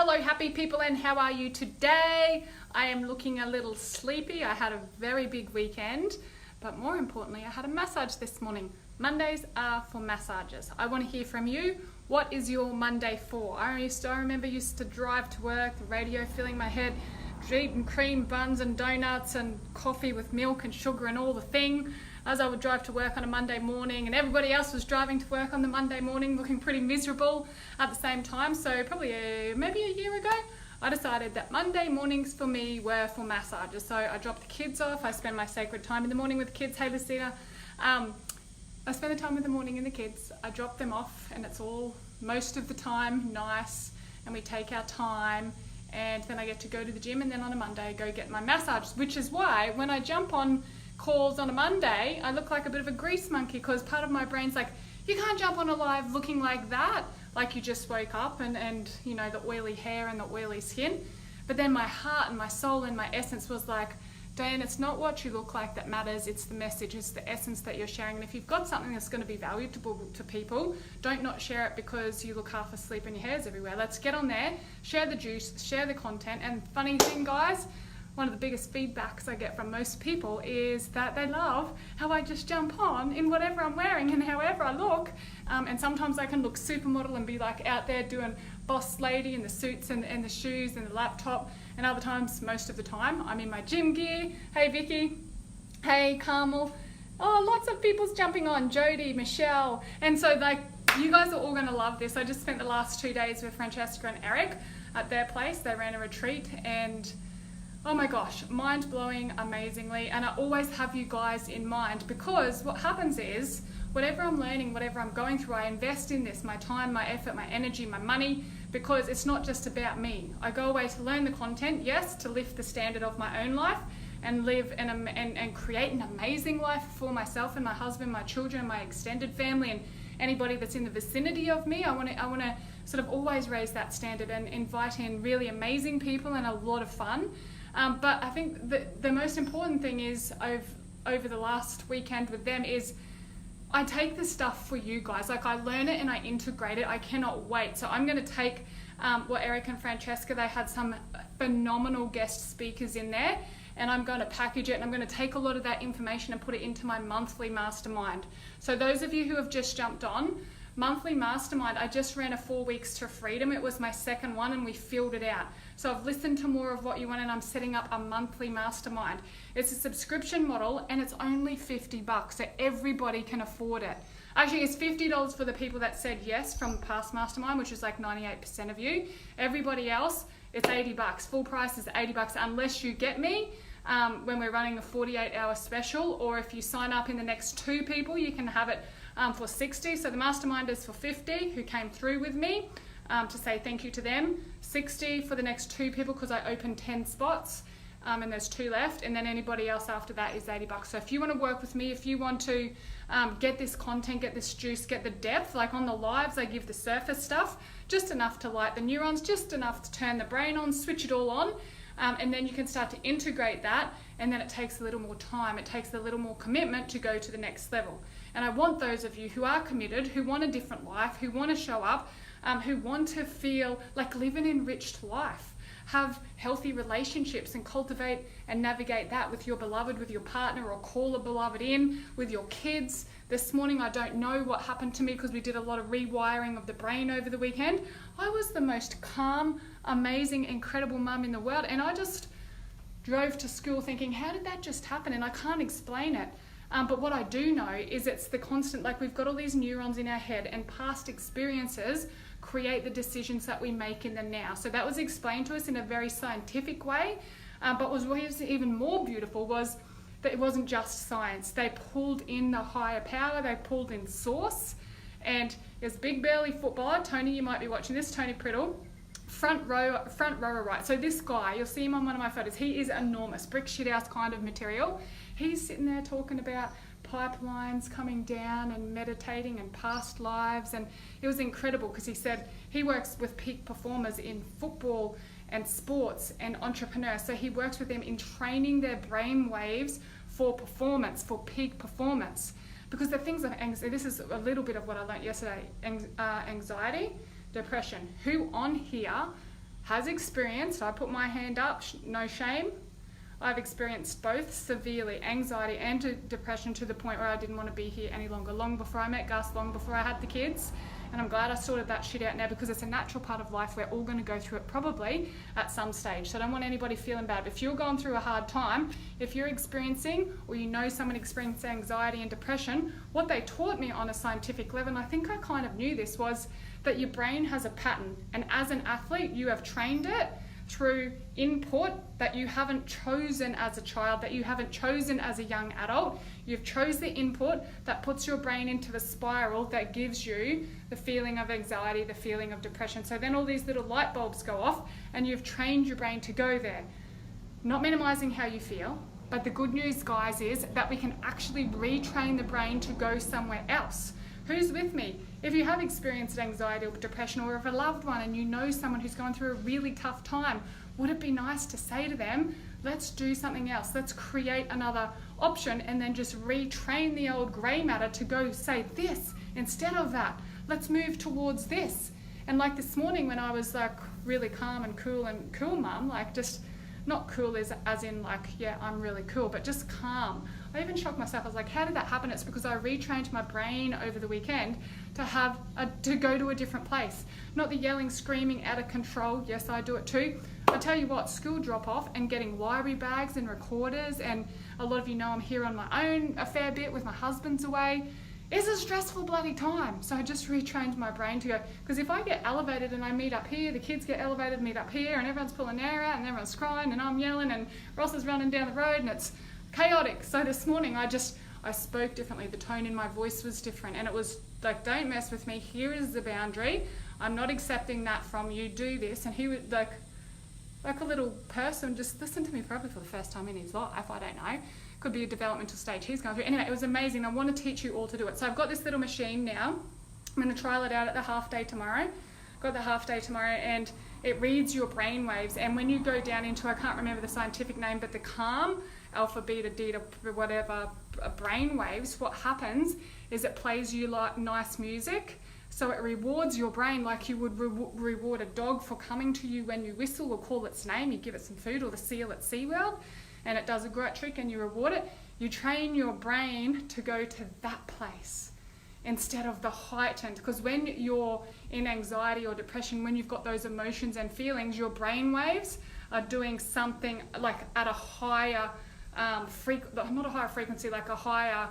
Hello happy people, and how are you today? I am looking a little sleepy. I had a very big weekend, but more importantly I had a massage this morning. Mondays are for massages. I want to hear from you. What is your Monday for? I remember used to drive to work, the radio filling my head, eating cream buns and donuts and coffee with milk and sugar and all the thing as I would drive to work on a Monday morning, and everybody else was driving to work on the Monday morning looking pretty miserable at the same time. So probably maybe a year ago I decided that Monday mornings for me were for massages. So I dropped the kids off. I spend my sacred time in the morning with the kids. Hey Lucina, I spend the time with the morning and the kids. I drop them off and it's all most of the time nice, and we take our time, and then I get to go to the gym, and then on a Monday I go get my massage, which is why when I jump on calls on a Monday I look like a bit of a grease monkey, because part of my brain's like, you can't jump on a live looking like that, like you just woke up and you know, the oily hair and the oily skin. But then my heart and my soul and my essence was like, Diane, it's not what you look like that matters, it's the message, it's the essence that you're sharing. And if you've got something that's going to be valuable to people, don't not share it because you look half asleep and your hair's everywhere. Let's get on there, share the juice, share the content. And funny thing, guys, one of the biggest feedbacks I get from most people is that they love how I just jump on in whatever I'm wearing and however I look. And sometimes I can look supermodel and be like out there doing boss lady in the suits and the shoes and the laptop. And other times, most of the time, I'm in my gym gear. Hey Vicky, hey Carmel. Oh, lots of people's jumping on. Jody, Michelle. And so like, you guys are all gonna love this. I just spent the last 2 days with Francesca and Eric at their place. They ran a retreat, and oh my gosh, mind-blowing, amazingly. And I always have you guys in mind, because what happens is, whatever I'm learning, whatever I'm going through, I invest in this, my time, my effort, my energy, my money, because it's not just about me. I go away to learn the content, yes, to lift the standard of my own life and live and create an amazing life for myself and my husband, my children, my extended family, and anybody that's in the vicinity of me. I want to sort of always raise that standard and invite in really amazing people and a lot of fun. But I think the most important thing is, over the last weekend with them, is I take the stuff for you guys. Like, I learn it and I integrate it. I cannot wait. So I'm going to take what Eric and Francesca, they had some phenomenal guest speakers in there, and I'm going to package it, and I'm going to take a lot of that information and put it into my monthly mastermind. So those of you who have just jumped on, monthly mastermind, I just ran a 4 weeks to freedom. It was my second one and we filled it out. So I've listened to more of what you want, and I'm setting up a monthly mastermind. It's a subscription model and it's only $50, so everybody can afford it. Actually, it's $50 for the people that said yes from the past mastermind, which is like 98% of you. Everybody else, it's $80. Full price is $80 unless you get me when we're running the 48-hour special, or if you sign up in the next 2 people, you can have it for $60. So the mastermind is for $50 who came through with me, to say thank you to them. $60 for the next 2 people because I opened 10 spots, and there's 2 left, and then anybody else after that is $80. So if you want to work with me, if you want to get this content, get this juice, get the depth, like on the lives I give the surface stuff, just enough to light the neurons, just enough to turn the brain on, switch it all on, and then you can start to integrate that, and then it takes a little more time, it takes a little more commitment to go to the next level. And I want those of you who are committed, who want a different life, who want to show up, who want to feel like live an enriched life, have healthy relationships and cultivate and navigate that with your beloved, with your partner, or call a beloved in, with your kids. This morning, I don't know what happened to me because we did a lot of rewiring of the brain over the weekend. I was the most calm, amazing, incredible mum in the world, and I just drove to school thinking, how did that just happen? And I can't explain it. But what I do know is it's the constant, like, we've got all these neurons in our head, and past experiences create the decisions that we make in the now. So that was explained to us in a very scientific way. But what was even more beautiful was that it wasn't just science. They pulled in the higher power, they pulled in source. And there's big burly footballer, Tony, you might be watching this, Tony Priddle, front rower right. So this guy, you'll see him on one of my photos, he is enormous, brick shit house kind of material. He's sitting there talking about pipelines coming down and meditating and past lives, and it was incredible because he said he works with peak performers in football and sports and entrepreneurs. So he works with them in training their brain waves for performance, for peak performance. Because the things of anxiety, this is a little bit of what I learned yesterday, anxiety, depression. Who on here has experienced, I put my hand up, no shame, I've experienced both severely, anxiety and depression, to the point where I didn't want to be here any longer, long before I met Gus, long before I had the kids. And I'm glad I sorted that shit out now, because it's a natural part of life. We're all going to go through it probably at some stage. So I don't want anybody feeling bad. If you're going through a hard time, if you're experiencing, or you know someone experiencing anxiety and depression, what they taught me on a scientific level, and I think I kind of knew this, was that your brain has a pattern. And as an athlete, you have trained it through input that you haven't chosen as a child, that you haven't chosen as a young adult. You've chose the input that puts your brain into the spiral that gives you the feeling of anxiety, the feeling of depression. So then all these little light bulbs go off and you've trained your brain to go there. Not minimizing how you feel, but the good news, guys, is that we can actually retrain the brain to go somewhere else. Who's with me? If you have experienced anxiety or depression, or if a loved one and you know someone who's going through a really tough time, would it be nice to say to them, let's do something else, let's create another option, and then just retrain the old grey matter to go say this instead of that. Let's move towards this. And like this morning when I was like really calm and cool mum, like just not cool as in like, yeah, I'm really cool, but just calm. I even shocked myself. I was like, how did that happen? It's because I retrained my brain over the weekend to go to a different place. Not the yelling, screaming, out of control. Yes, I do it too. I tell you what, school drop off and getting wiry bags and recorders, and a lot of you know I'm here on my own a fair bit with my husband's away. It's a stressful bloody time. So I just retrained my brain to go, because if I get elevated and I meet up here, the kids get elevated, meet up here, and everyone's pulling their hair out and everyone's crying and I'm yelling and Ross is running down the road and it's chaotic. So this morning I spoke differently. The tone in my voice was different, and it was like, don't mess with me. Here is the boundary. I'm not accepting that from you. Do this. And he was like a little person, just listened to me probably for the first time in his life. I don't know. Could be a developmental stage he's going through. Anyway, it was amazing. I want to teach you all to do it. So I've got this little machine now. I'm going to trial it out at the half day tomorrow. Got the half day tomorrow, and it reads your brain waves. And when you go down into, I can't remember the scientific name, but the calm, alpha, beta, delta, whatever, brain waves, what happens is it plays you like nice music. So it rewards your brain like you would reward a dog for coming to you when you whistle or call its name. You give it some food, or the seal at SeaWorld, and it does a great trick and you reward it. You train your brain to go to that place instead of the heightened. Because when you're in anxiety or depression, when you've got those emotions and feelings, your brain waves are doing something like at a higher not a higher frequency, like a higher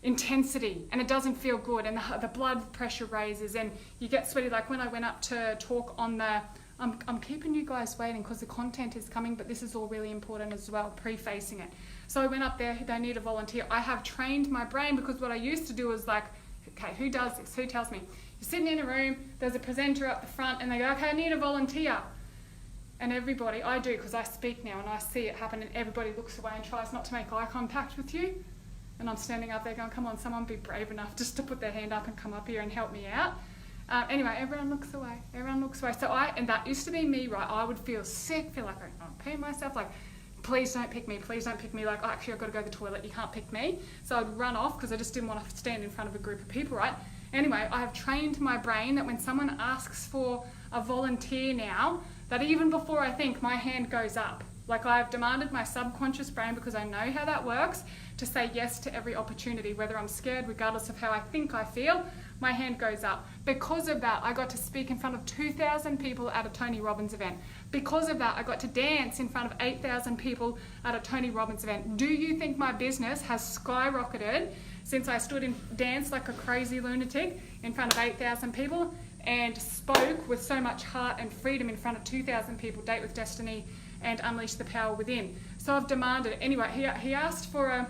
intensity, and it doesn't feel good, and the blood pressure raises and you get sweaty. Like when I went up to talk on the I'm keeping you guys waiting because the content is coming, but this is all really important as well, prefacing it. So I went up there, they need a volunteer. I have trained my brain, because what I used to do was like, okay, who does this? Who tells me? You're sitting in a room, there's a presenter up the front, and they go, okay, I need a volunteer. And everybody, I do, because I speak now and I see it happen, and everybody looks away and tries not to make eye contact with you. And I'm standing up there going, come on, someone be brave enough just to put their hand up and come up here and help me out. Anyway, everyone looks away. So and that used to be me, right? I would feel sick, feel like I can't pee myself, like, please don't pick me, like, oh, actually I've got to go to the toilet, you can't pick me. So I'd run off because I just didn't want to stand in front of a group of people, right? Anyway, I have trained my brain that when someone asks for a volunteer now, that even before I think, my hand goes up. Like, I've demanded my subconscious brain, because I know how that works, to say yes to every opportunity, whether I'm scared, regardless of how I think I feel, my hand goes up. Because of that, I got to speak in front of 2,000 people at a Tony Robbins event. Because of that, I got to dance in front of 8,000 people at a Tony Robbins event. Do you think my business has skyrocketed since I stood and danced like a crazy lunatic in front of 8,000 people and spoke with so much heart and freedom in front of 2,000 people, Date with Destiny and Unleash the Power Within? So I've demanded it. Anyway, he asked for a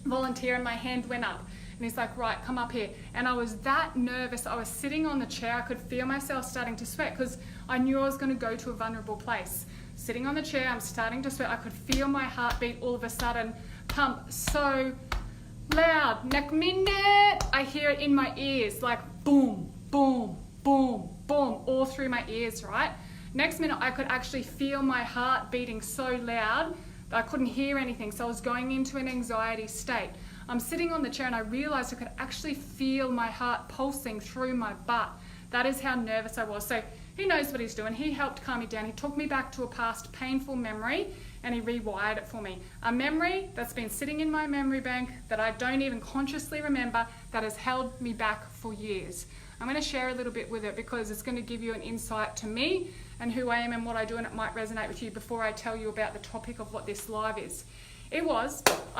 volunteer and my hand went up. And he's like, right, come up here. And I was that nervous. I was sitting on the chair. I could feel myself starting to sweat because I knew I was going to go to a vulnerable place. Sitting on the chair, I'm starting to sweat. I could feel my heartbeat all of a sudden pump so loud. Next minute, I hear it in my ears, like boom, boom, boom, boom, all through my ears, right? Next minute, I could actually feel my heart beating so loud that I couldn't hear anything. So I was going into an anxiety state. I'm sitting on the chair and I realized I could actually feel my heart pulsing through my butt. That is how nervous I was. So He knows what he's doing. He helped calm me down. He took me back to a past painful memory and he rewired it for me. A memory that's been sitting in my memory bank that I don't even consciously remember, that has held me back for years. I'm going to share a little bit with it because it's going to give you an insight to me and who I am and what I do, and it might resonate with you before I tell you about the topic of what this live is. I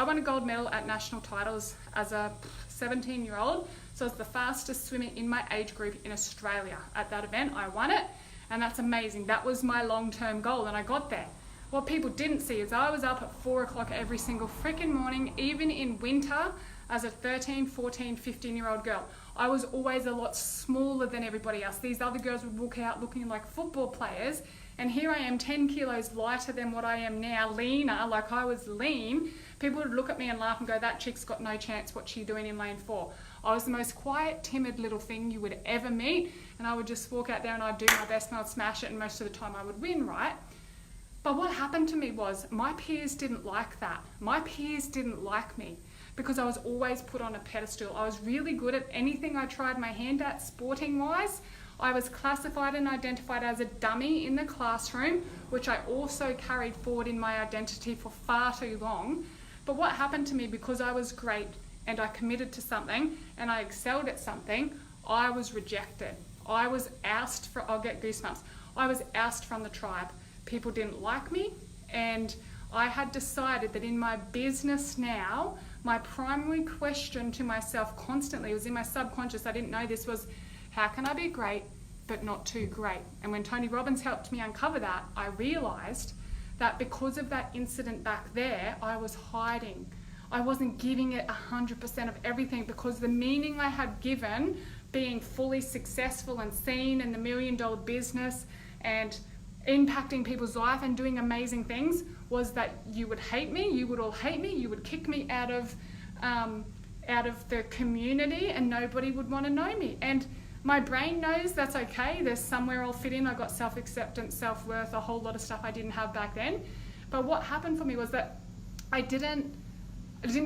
won a gold medal at national titles as a 17-year-old. So I was the fastest swimmer in my age group in Australia. At that event, I won it, and that's amazing. That was my long-term goal, and I got there. What people didn't see is I was up at 4 o'clock every single freaking morning, even in winter, as a 13, 14, 15-year-old girl. I was always a lot smaller than everybody else. These other girls would walk out looking like football players, and here I am 10 kilos lighter than what I am now, leaner, like I was lean. People would look at me and laugh and go, that chick's got no chance, what's she doing in lane 4? I was the most quiet, timid little thing you would ever meet, and I would just walk out there and I'd do my best and I'd smash it, and most of the time I would win, right? But what happened to me was my peers didn't like that. My peers didn't like me because I was always put on a pedestal. I was really good at anything I tried my hand at sporting-wise. I was classified and identified as a dummy in the classroom, which I also carried forward in my identity for far too long. But what happened to me, because I was great and I committed to something and I excelled at something, I was rejected. I was ousted for, I'll get goosebumps. I was ousted from the tribe. People didn't like me, and I had decided that in my business now, my primary question to myself constantly, it was in my subconscious, I didn't know this, was how can I be great but not too great? And when Tony Robbins helped me uncover that, I realized that because of that incident back there, I was hiding. I wasn't giving it 100% of everything, because the meaning I had given being fully successful and seen in the $1 million business and impacting people's life and doing amazing things was that you would hate me, you would all hate me, you would kick me out of the community, and nobody would want to know me. And my brain knows that's okay. There's somewhere I'll fit in. I got self-acceptance, self-worth, a whole lot of stuff I didn't have back then. But what happened for me was that I didn't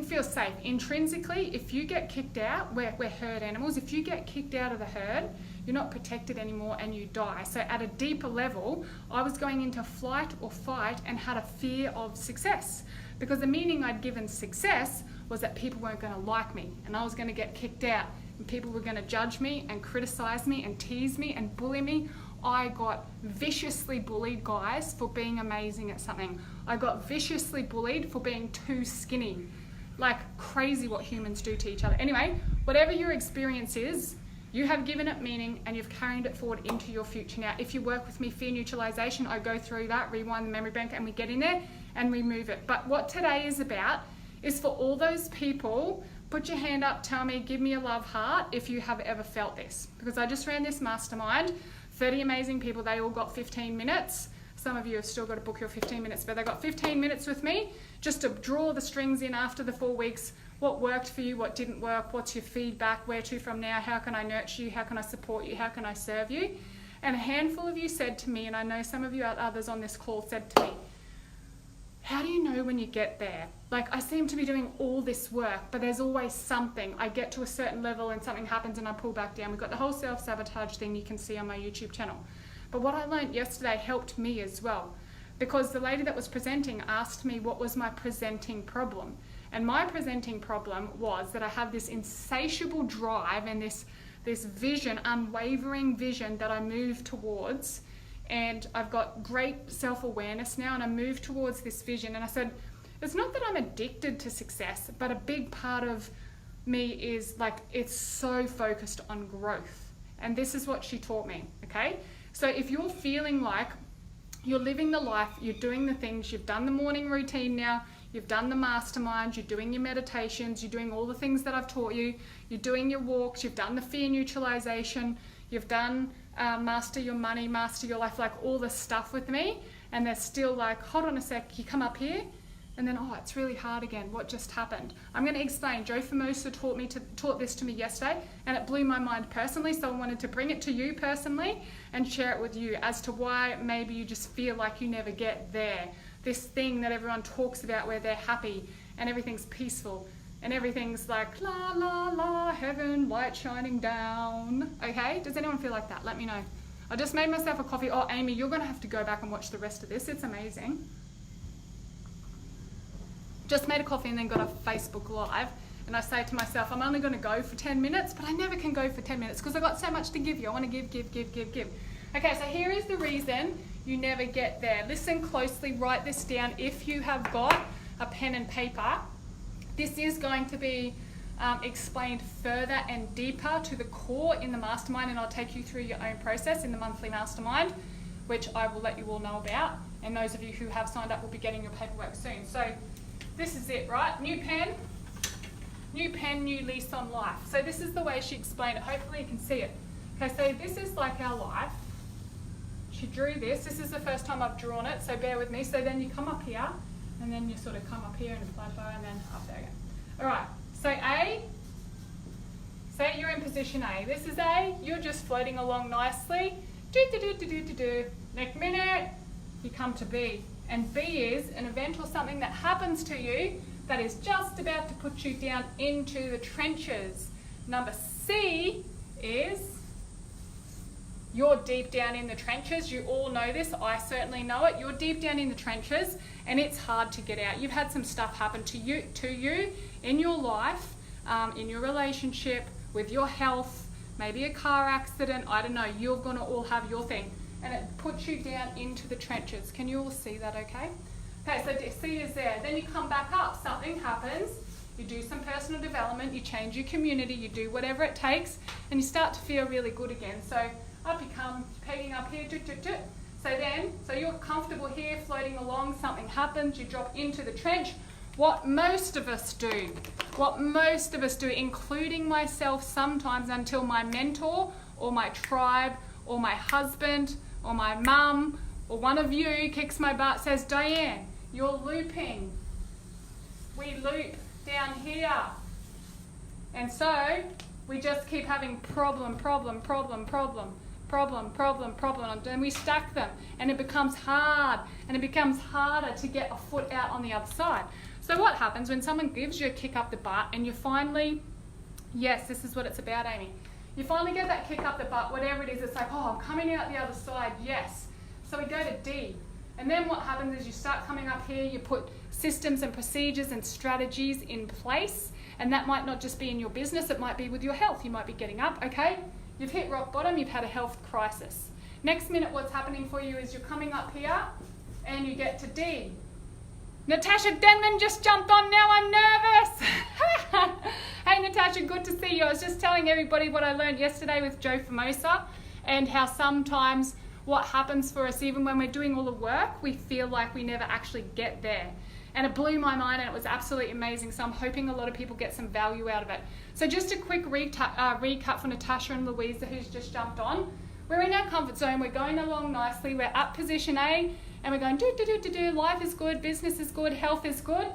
feel safe. Intrinsically, if you get kicked out, we're herd animals. If you get kicked out of the herd, you're not protected anymore and you die. So at a deeper level, I was going into flight or fight and had a fear of success, because the meaning I'd given success was that people weren't going to like me and I was going to get kicked out and people were going to judge me and criticize me and tease me and bully me. I got viciously bullied, guys, for being amazing at something. I got viciously bullied for being too skinny. Like crazy what humans do to each other. Anyway, whatever your experience is, you have given it meaning and you've carried it forward into your future. Now, if you work with me, fear neutralization, I go through that, rewind the memory bank, and we get in there and remove it. But what today is about is for all those people, put your hand up, tell me, give me a love heart if you have ever felt this. Because I just ran this mastermind, 30 amazing people, they all got 15 minutes. Some of you have still got to book your 15 minutes, but they got 15 minutes with me just to draw the strings in after the 4 weeks. What worked for you, what didn't work, what's your feedback, where to from now, how can I nurture you, how can I support you, how can I serve you? And a handful of you said to me, and I know some of you others on this call said to me, how do you know when you get there? Like, I seem to be doing all this work, but there's always something. I get to a certain level and something happens and I pull back down. We've got the whole self-sabotage thing you can see on my YouTube channel. But what I learned yesterday helped me as well, because the lady that was presenting asked me what was my presenting problem. And my presenting problem was that I have this insatiable drive and this vision, unwavering vision that I move towards. And I've got great self-awareness now and I move towards this vision. And I said, it's not that I'm addicted to success, but a big part of me is like, it's so focused on growth. And this is what she taught me, okay? So if you're feeling like you're living the life, you're doing the things, you've done the morning routine now, you've done the mastermind, you're doing your meditations, you're doing all the things that I've taught you, you're doing your walks, you've done the fear neutralization, you've done master your money, master your life, like all this stuff with me, and they're still like, hold on a sec, you come up here, and then, oh, it's really hard again, what just happened? I'm going to explain. Joe Formosa taught this to me yesterday, and it blew my mind personally, so I wanted to bring it to you personally and share it with you as to why maybe you just feel like you never get there. This thing that everyone talks about where they're happy and everything's peaceful and everything's like la la la, heaven, light shining down. Okay, does anyone feel like that? Let me know. I just made myself a coffee. Oh, Amy, you're going to have to go back and watch the rest of this. It's amazing. Just made a coffee and then got a Facebook Live. And I say to myself, I'm only going to go for 10 minutes, but I never can go for 10 minutes because I've got so much to give you. I want to give. Okay, so here is the reason you never get there. Listen closely, write this down if you have got a pen and paper. This is going to be explained further and deeper to the core in the mastermind, and I'll take you through your own process in the monthly mastermind, which I will let you all know about. And those of you who have signed up will be getting your paperwork soon. So this is it, right? New pen, new lease on life. So this is the way she explained it. Hopefully you can see it. Okay, so this is like our life. She drew this. This is the first time I've drawn it, so bear with me. So then you come up here, and then you sort of come up here and apply fire, and then up there again. All right, so A, say you're in position A. This is A, you're just floating along nicely. Next minute, you come to B. And B is an event or something that happens to you that is just about to put you down into the trenches. Number C is you're deep down in the trenches. You all know this. I certainly know it. You're deep down in the trenches and it's hard to get out. You've had some stuff happen to you in your life, in your relationship, with your health, maybe a car accident. I don't know. You're going to all have your thing. And it puts you down into the trenches. Can you all see that okay? Okay, so C is there. Then you come back up. Something happens. You do some personal development. You change your community. You do whatever it takes. And you start to feel really good again. So up you come, pegging up here. So you're comfortable here, floating along. Something happens. You drop into the trench. What most of us do, including myself sometimes, until my mentor or my tribe or my husband or my mum or one of you kicks my butt, says, Diane, you're looping. We loop down here. And so we just keep having problem, and we stack them, and it becomes hard, and it becomes harder to get a foot out on the other side. So what happens when someone gives you a kick up the butt and you finally, yes, this is what it's about, Amy. You finally get that kick up the butt, whatever it is, it's like, oh, I'm coming out the other side, yes. So we go to D. And then what happens is you start coming up here, you put systems and procedures and strategies in place, and that might not just be in your business, it might be with your health. You might be getting up, okay? You've hit rock bottom, you've had a health crisis. Next minute what's happening for you is you're coming up here and you get to D. Natasha Denman just jumped on, now I'm nervous. Hey Natasha, good to see you. I was just telling everybody what I learned yesterday with Joe Formosa and how sometimes what happens for us, even when we're doing all the work, we feel like we never actually get there. And it blew my mind and it was absolutely amazing. So I'm hoping a lot of people get some value out of it. So just a quick recap for Natasha and Louisa who's just jumped on. We're in our comfort zone, we're going along nicely, we're at position A and we're going do, life is good, business is good, health is good.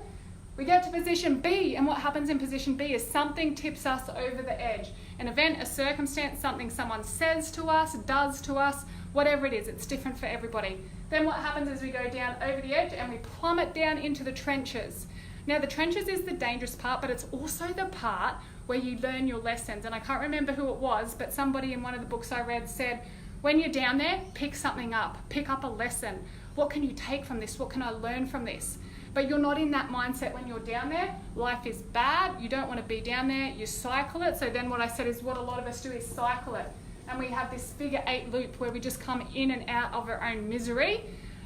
We get to position B and what happens in position B is something tips us over the edge. An event, a circumstance, something someone says to us, does to us, whatever it is, it's different for everybody. Then what happens is we go down over the edge and we plummet down into the trenches. Now the trenches is the dangerous part, but it's also the part where you learn your lessons. And I can't remember who it was, but somebody in one of the books I read said, when you're down there, pick something up, pick up a lesson. What can you take from this? What can I learn from this? But you're not in that mindset when you're down there. Life is bad, you don't want to be down there, you cycle it. So then what I said is what a lot of us do is cycle it. And we have this figure 8 loop where we just come in and out of our own misery.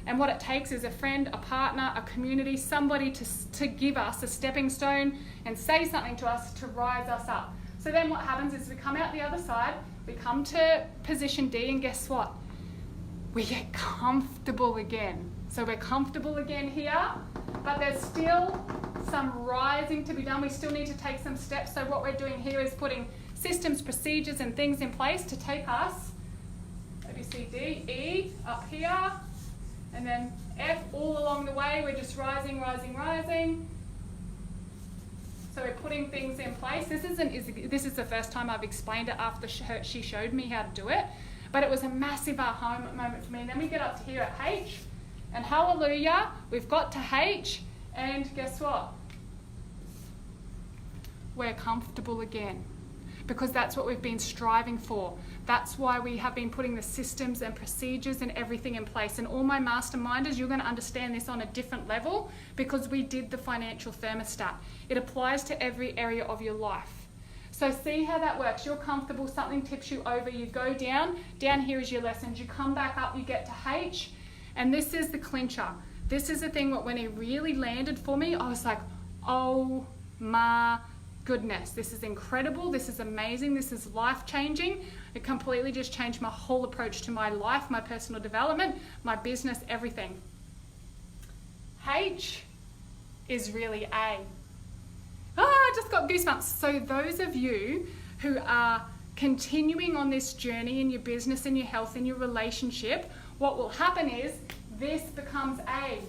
And what it takes is a friend, a partner, a community, somebody to give us a stepping stone and say something to us to rise us up. So then what happens is we come out the other side, we come to position D, and guess what? We get comfortable again. So we're comfortable again here, but there's still some rising to be done. We still need to take some steps. So what we're doing here is putting systems, procedures and things in place to take us, A, B, C, D, E, up here, and then F all along the way. We're just rising. So we're putting things in place. This is the first time I've explained it after she showed me how to do it, but it was a massive aha moment for me. And then we get up to here at H, and hallelujah, we've got to H, and guess what? We're comfortable again. because that's what we've been striving for. That's why we have been putting the systems and procedures and everything in place. And all my masterminders, you're going to understand this on a different level because we did the financial thermostat. It applies to every area of your life. So see how that works. You're comfortable, something tips you over, you go down. Down here is your lessons. You come back up, you get to H, and this is the clincher. This is the thing that when it really landed for me, I was like, oh my goodness, this is incredible, this is amazing, this is life-changing. It completely just changed my whole approach to my life, my personal development, my business, everything. H is really A. I just got goosebumps. So those of you who are continuing on this journey in your business, in your health, in your relationship, what will happen is this becomes A.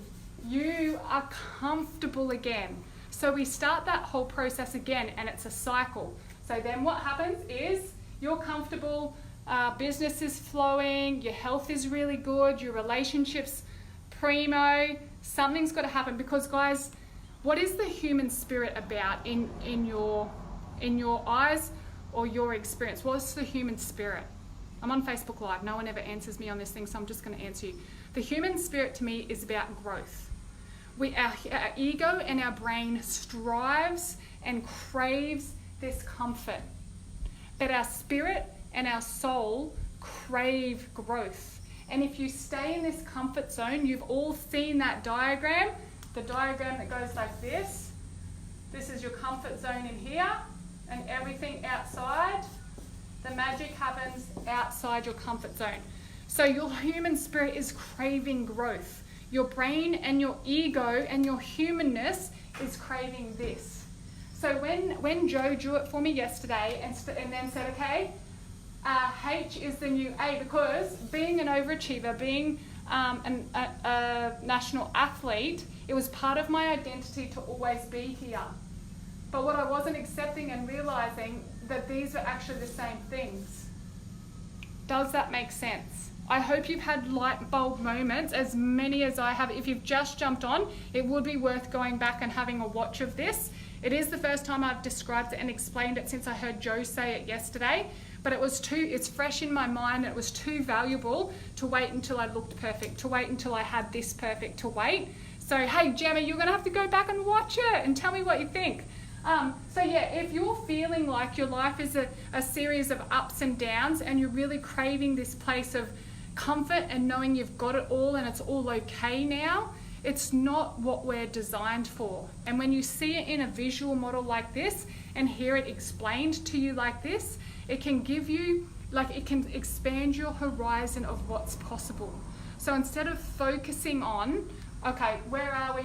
You are comfortable again. So we start that whole process again, and it's a cycle. So then what happens is you're comfortable, business is flowing, your health is really good, your relationship's primo. Something's got to happen because, guys, what is the human spirit about in your eyes or your experience? What's the human spirit? I'm on Facebook Live. No one ever answers me on this thing, so I'm just going to answer you. The human spirit to me is about growth. Our ego and our brain strives and craves this comfort. But our spirit and our soul crave growth. And if you stay in this comfort zone, you've all seen that diagram. The diagram that goes like this. This is your comfort zone in here, and everything outside, the magic happens outside your comfort zone. So your human spirit is craving growth. Your brain and your ego and your humanness is craving this. So when Joe drew it for me yesterday and then said, okay, H is the new A, because being an overachiever, being a national athlete, it was part of my identity to always be here. But what I wasn't accepting and realizing that these are actually the same things. Does that make sense? I hope you've had light bulb moments, as many as I have. If you've just jumped on, it would be worth going back and having a watch of this. It is the first time I've described it and explained it since I heard Joe say it yesterday. But it's fresh in my mind. It was too valuable to wait until I looked perfect, to wait until I had this perfect, to wait. So, hey, Gemma, you're going to have to go back and watch it and tell me what you think. So yeah, if you're feeling like your life is a series of ups and downs and you're really craving this place of comfort and knowing you've got it all and it's all okay now, it's not what we're designed for. And when you see it in a visual model like this and hear it explained to you like this, it can give you, it can expand your horizon of what's possible. So instead of focusing on, okay, where are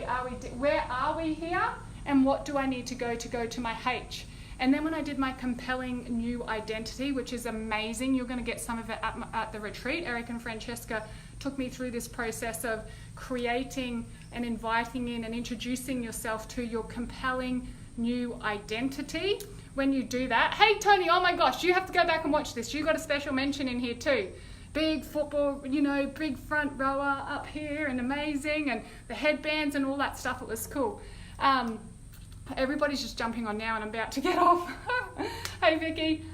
we here? And what do I need to go to my H? And then when I did my compelling new identity, which is amazing, you're going to get some of it at the retreat. Eric and Francesca took me through this process of creating and inviting in and introducing yourself to your compelling new identity. When you do that, hey Tony, oh my gosh, you have to go back and watch this. You got a special mention in here too. Big football, big front rower up here and amazing, and the headbands and all that stuff. It was cool. Everybody's just jumping on now and I'm about to get off. Hey Vicky.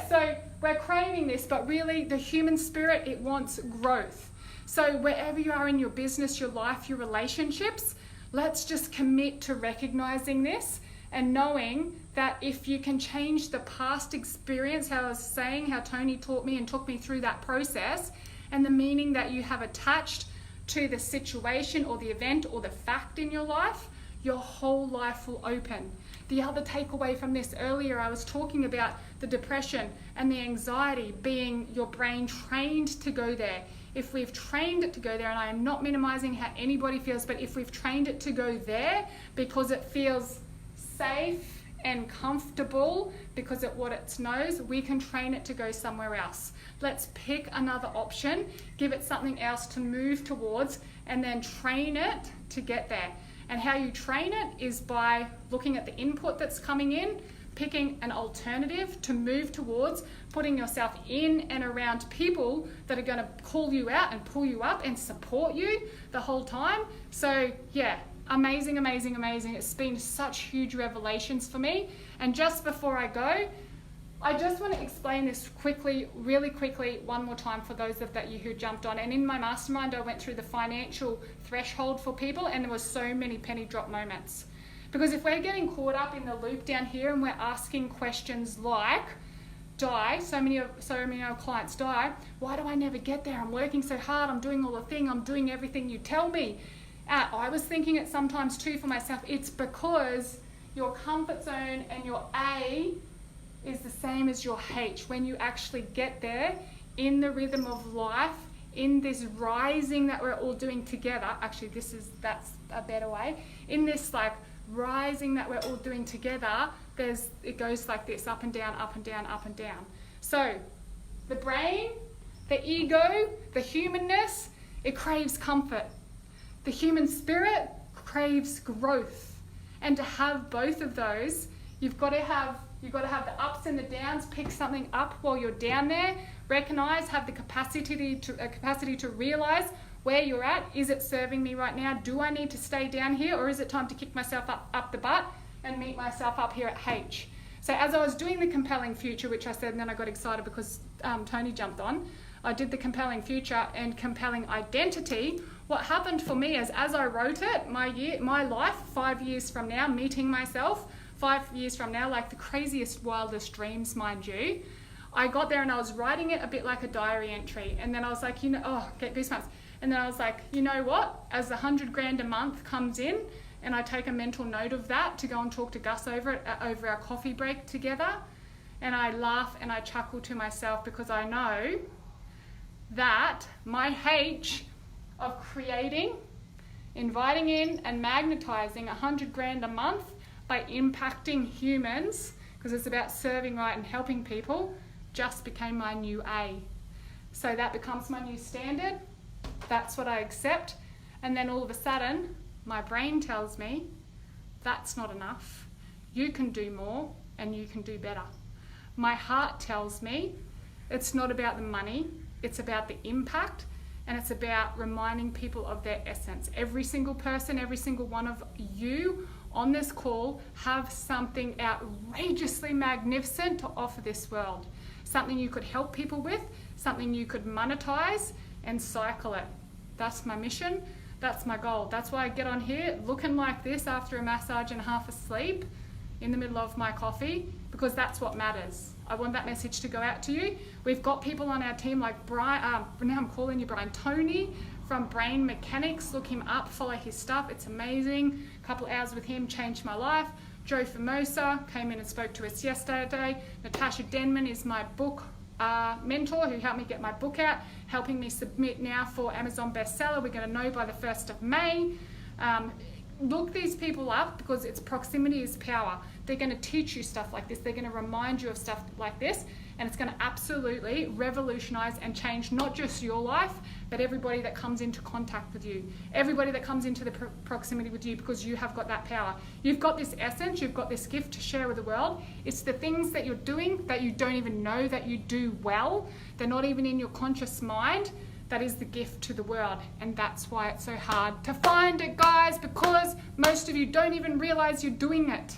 So we're craving this, but really the human spirit, it wants growth. So wherever you are in your business, your life, your relationships, let's just commit to recognizing this and knowing that if you can change the past experience, how I was saying, how Tony taught me and took me through that process, and the meaning that you have attached to the situation or the event or the fact in your life, your whole life will open. The other takeaway from this earlier, I was talking about the depression and the anxiety being your brain trained to go there. If we've trained it to go there, and I am not minimizing how anybody feels, but if we've trained it to go there because it feels safe and comfortable because of what it knows, we can train it to go somewhere else. Let's pick another option, give it something else to move towards, and then train it to get there. And how you train it is by looking at the input that's coming in, picking an alternative to move towards, putting yourself in and around people that are going to call you out and pull you up and support you the whole time. So yeah, amazing, amazing, amazing. It's been such huge revelations for me. And just before I go, I just want to explain this quickly, really quickly, one more time for those of you who jumped on. And in my mastermind, I went through the financial threshold for people, and there were so many penny drop moments. Because if we're getting caught up in the loop down here and we're asking questions like, so many of our clients die, why do I never get there? I'm working so hard, I'm doing all the thing, I'm doing everything you tell me. I was thinking it sometimes too for myself. It's because your comfort zone and your A is the same as your H. When you actually get there in the rhythm of life, in this rising that we're all doing together, actually that's a better way, in this like rising that we're all doing together, it goes like this, up and down, up and down, up and down. So the brain, the ego, the humanness, it craves comfort. The human spirit craves growth. And to have both of those, you've got to have the ups and the downs. Pick something up while you're down there. Recognize, have the capacity to realize where you're at. Is it serving me right now? Do I need to stay down here, or is it time to kick myself up the butt and meet myself up here at H? So as I was doing the compelling future, which I said, and then I got excited because Tony jumped on, I did the compelling future and compelling identity. What happened for me is, as I wrote it, my life 5 years from now, meeting myself 5 years from now, like the craziest, wildest dreams, mind you, I got there and I was writing it a bit like a diary entry. And then I was like, get goosebumps. And then I was like, you know what? As the $100,000 a month comes in, and I take a mental note of that to go and talk to Gus over it, over our coffee break together, and I laugh and I chuckle to myself, because I know that my H of creating, inviting in and magnetizing $100,000 a month by impacting humans, because it's about serving right and helping people, just became my new A. So that becomes my new standard. That's what I accept. And then all of a sudden, my brain tells me, that's not enough. You can do more and you can do better. My heart tells me, it's not about the money, it's about the impact, and it's about reminding people of their essence. Every single person, every single one of you on this call have something outrageously magnificent to offer this world. Something you could help people with, something you could monetize and cycle it. That's my mission, that's my goal. That's why I get on here looking like this after a massage and half asleep in the middle of my coffee, because that's what matters. I want that message to go out to you. We've got people on our team like Brian, now I'm calling you Brian, Tony from Brain Mechanics. Look him up, follow his stuff, it's amazing. A couple hours with him changed my life. Joe Formosa came in and spoke to us yesterday. Natasha Denman is my book mentor who helped me get my book out, helping me submit now for Amazon bestseller. We're going to know by the 1st of May. Look these people up, because it's proximity is power. They're going to teach you stuff like this. They're going to remind you of stuff like this, and it's going to absolutely revolutionize and change not just your life, but everybody that comes into contact with you, everybody that comes into the proximity with you, because you have got that power. You've got this essence, you've got this gift to share with the world. It's the things that you're doing that you don't even know that you do well. They're not even in your conscious mind. That is the gift to the world, and that's why it's so hard to find it, guys, because most of you don't even realize you're doing it.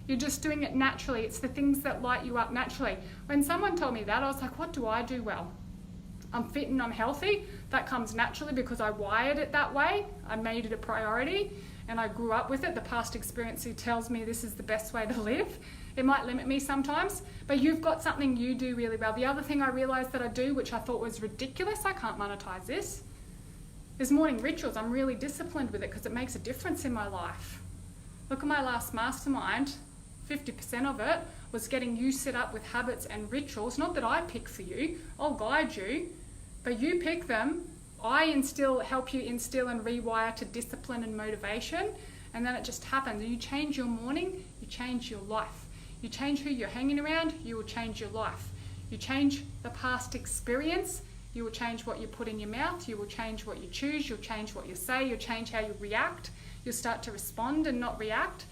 You're just doing it naturally. It's the things that light you up naturally. When someone told me that, I was like, what do I do well? I'm fit and I'm healthy. That comes naturally because I wired it that way. I made it a priority and I grew up with it. The past experience tells me this is the best way to live. It might limit me sometimes, but you've got something you do really well. The other thing I realized that I do, which I thought was ridiculous, I can't monetize this, is morning rituals. I'm really disciplined with it because it makes a difference in my life. Look at my last mastermind. 50% of it was getting you set up with habits and rituals. Not that I pick for you, I'll guide you, but you pick them. I help you instill and rewire to discipline and motivation, and then it just happens. You change your morning, you change your life. You change who you're hanging around, you will change your life. You change the past experience, you will change what you put in your mouth, you will change what you choose, you'll change what you say, you'll change how you react. You'll start to respond and not react.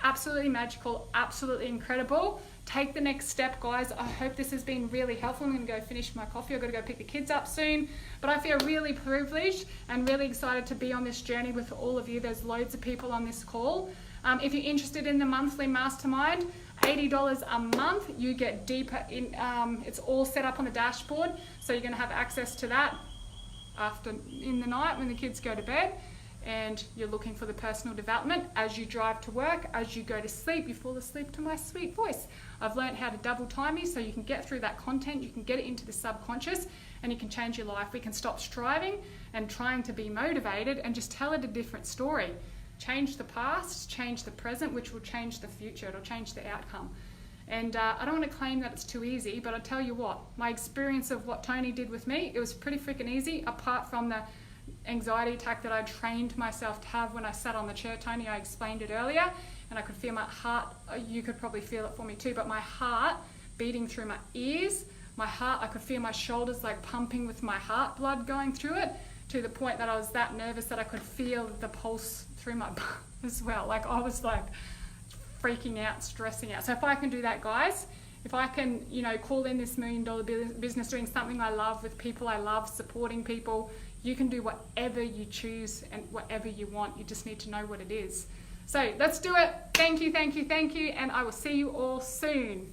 Absolutely magical, absolutely incredible. Take the next step, guys. I hope this has been really helpful. I'm going to go finish my coffee. I've got to go pick the kids up soon. But I feel really privileged and really excited to be on this journey with all of you. There's loads of people on this call. If you're interested in the monthly mastermind, $80 a month. You get deeper in, it's all set up on the dashboard. So you're going to have access to that in the night when the kids go to bed. And you're looking for the personal development as you drive to work, as you go to sleep, you fall asleep to my sweet voice. I've learned how to double time you so you can get through that content, you can get it into the subconscious, and you can change your life. We can stop striving and trying to be motivated and just tell it a different story. Change the past, change the present, which will change the future. It'll change the outcome. And I don't want to claim that it's too easy, but I'll tell you what, my experience of what Tony did with me, it was pretty freaking easy, apart from the anxiety attack that I trained myself to have when I sat on the chair. Tony, I explained it earlier, and I could feel my heart, you could probably feel it for me too, but my heart beating through my ears, my heart, I could feel my shoulders like pumping with my heart blood going through it, to the point that I was that nervous that I could feel the pulse through my butt as well. Like I was like freaking out, stressing out. So if I can do that, guys, if I can, you know, call in this $1 million business, doing something I love with people I love, supporting people, you can do whatever you choose and whatever you want. You just need to know what it is. So let's do it. Thank you, thank you, thank you. And I will see you all soon.